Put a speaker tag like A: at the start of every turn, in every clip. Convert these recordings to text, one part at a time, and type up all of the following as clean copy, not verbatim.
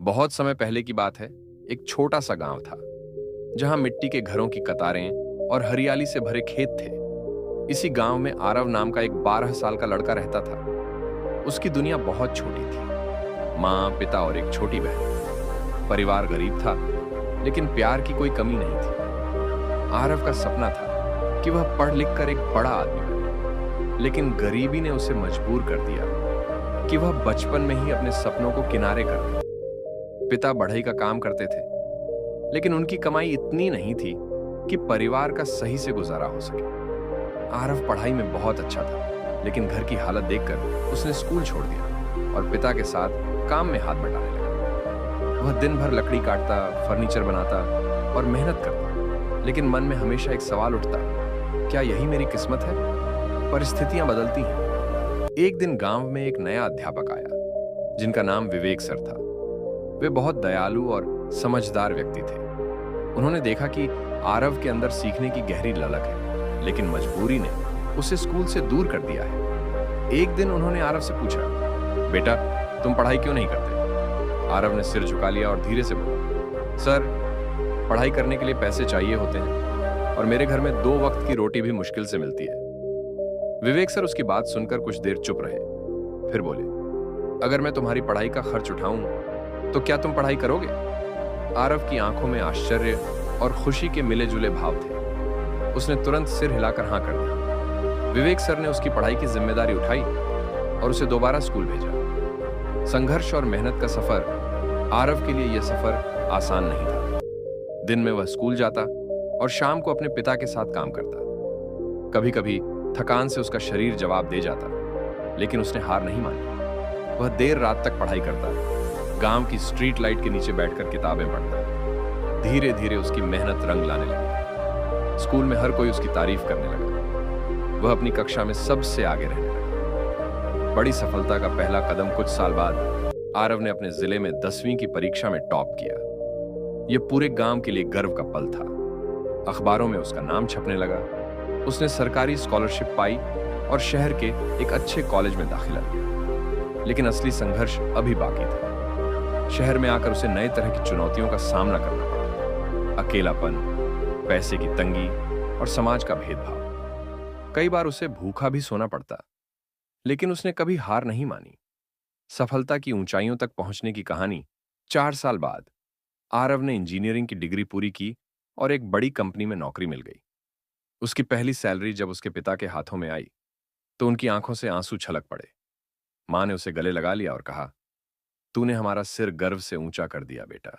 A: बहुत समय पहले की बात है। एक छोटा सा गांव था जहां मिट्टी के घरों की कतारें और हरियाली से भरे खेत थे। इसी गांव में आरव नाम का एक 12 साल का लड़का रहता था। उसकी दुनिया बहुत छोटी थी। माँ, पिता और एक छोटी बहन। परिवार गरीब था, लेकिन प्यार की कोई कमी नहीं थी। आरव का सपना था कि वह पढ़ लिख कर एक बड़ा आदमी बने, लेकिन गरीबी ने उसे मजबूर कर दिया कि वह बचपन में ही अपने सपनों को किनारे कर दे। पिता बढ़ई का काम करते थे, लेकिन उनकी कमाई इतनी नहीं थी कि परिवार का सही से गुजारा हो सके। आरव पढ़ाई में बहुत अच्छा था, लेकिन घर की हालत देखकर उसने स्कूल छोड़ दिया और पिता के साथ काम में हाथ बटाने लगा। वह दिन भर लकड़ी काटता, फर्नीचर बनाता और मेहनत करता, लेकिन मन में हमेशा एक सवाल उठता, क्या यही मेरी किस्मत है? परिस्थितियां बदलती हैं। एक दिन गांव में एक नया अध्यापक आया, जिनका नाम विवेक सर था। वे बहुत दयालु और समझदार व्यक्ति थे। उन्होंने देखा कि आरव के अंदर सीखने की गहरी ललक है, लेकिन मजबूरी ने उसे स्कूल से दूर कर दिया है। एक दिन उन्होंने आरव से पूछा, बेटा, तुम पढ़ाई क्यों नहीं करते? आरव ने सिर झुका लिया और धीरे से बोला, सर, पढ़ाई करने के लिए पैसे चाहिए होते हैं और मेरे घर में 2 वक्त की रोटी भी मुश्किल से मिलती है। विवेक सर उसकी बात सुनकर कुछ देर चुप रहे, फिर बोले, अगर मैं तुम्हारी पढ़ाई का खर्च उठाऊं तो क्या तुम पढ़ाई करोगे? आरव की आंखों में आश्चर्य और खुशी के मिले जुले भाव थे। उसने तुरंत सिर हिलाकर हां कर दिया। विवेक सर ने उसकी पढ़ाई की जिम्मेदारी उठाई और उसे दोबारा स्कूल भेजा। संघर्ष और मेहनत का सफर, आरव के लिए यह सफर आसान नहीं था। दिन में वह स्कूल जाता और शाम को अपने पिता के साथ काम करता। कभी कभी थकान से उसका शरीर जवाब दे जाता, लेकिन उसने हार नहीं मानी। वह देर रात तक पढ़ाई करता, गांव की स्ट्रीट लाइट के नीचे बैठकर किताबें पढ़ता। धीरे धीरे उसकी मेहनत रंग लाने लगी। स्कूल में हर कोई उसकी तारीफ करने लगा। वह अपनी कक्षा में सबसे आगे रहने लगा। बड़ी सफलता का पहला कदम कुछ साल बाद आरव ने अपने जिले में 10वीं की परीक्षा में टॉप किया। यह पूरे गांव के लिए गर्व का पल था। अखबारों में उसका नाम छपने लगा। उसने सरकारी स्कॉलरशिप पाई और शहर के एक अच्छे कॉलेज में दाखिला लिया। लेकिन असली संघर्ष अभी बाकी था। शहर में आकर उसे नए तरह की चुनौतियों का सामना करना पड़ा। अकेलापन, पैसे की तंगी और समाज का भेदभाव। कई बार उसे भूखा भी सोना पड़ता, लेकिन उसने कभी हार नहीं मानी। सफलता की ऊंचाइयों तक पहुंचने की कहानी 4 साल बाद आरव ने इंजीनियरिंग की डिग्री पूरी की और एक बड़ी कंपनी में नौकरी मिल गई। उसकी पहली सैलरी जब उसके पिता के हाथों में आई तो उनकी आंखों से आंसू छलक पड़े। मां ने उसे गले लगा लिया और कहा, तूने हमारा सिर गर्व से ऊंचा कर दिया बेटा।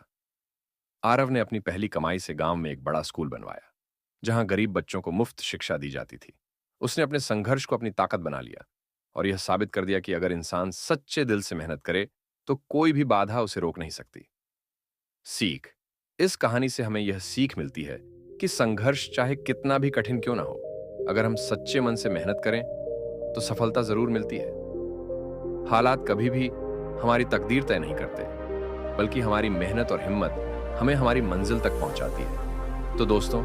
A: आरव ने अपनी पहली कमाई से गांव में एक बड़ा स्कूल बनवाया, जहां गरीब बच्चों को मुफ्त शिक्षा दी जाती थी। उसने अपने संघर्ष को अपनी ताकत बना लिया और यह साबित कर दिया कि अगर इंसान सच्चे दिल से मेहनत करे तो कोई भी बाधा उसे रोक नहीं सकती। सीख। इस कहानी से हमें यह सीख मिलती है कि संघर्ष चाहे कितना भी कठिन क्यों ना हो, अगर हम सच्चे मन से मेहनत करें तो सफलता जरूर मिलती है। हालात कभी भी हमारी तकदीर तय नहीं करते, बल्कि हमारी मेहनत और हिम्मत हमें हमारी मंजिल तक पहुंचाती है। तो दोस्तों,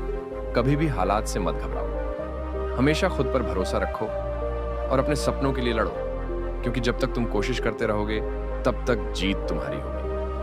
A: कभी भी हालात से मत घबराओ। हमेशा खुद पर भरोसा रखो और अपने सपनों के लिए लड़ो, क्योंकि जब तक तुम कोशिश करते रहोगे तब तक जीत तुम्हारी होगी।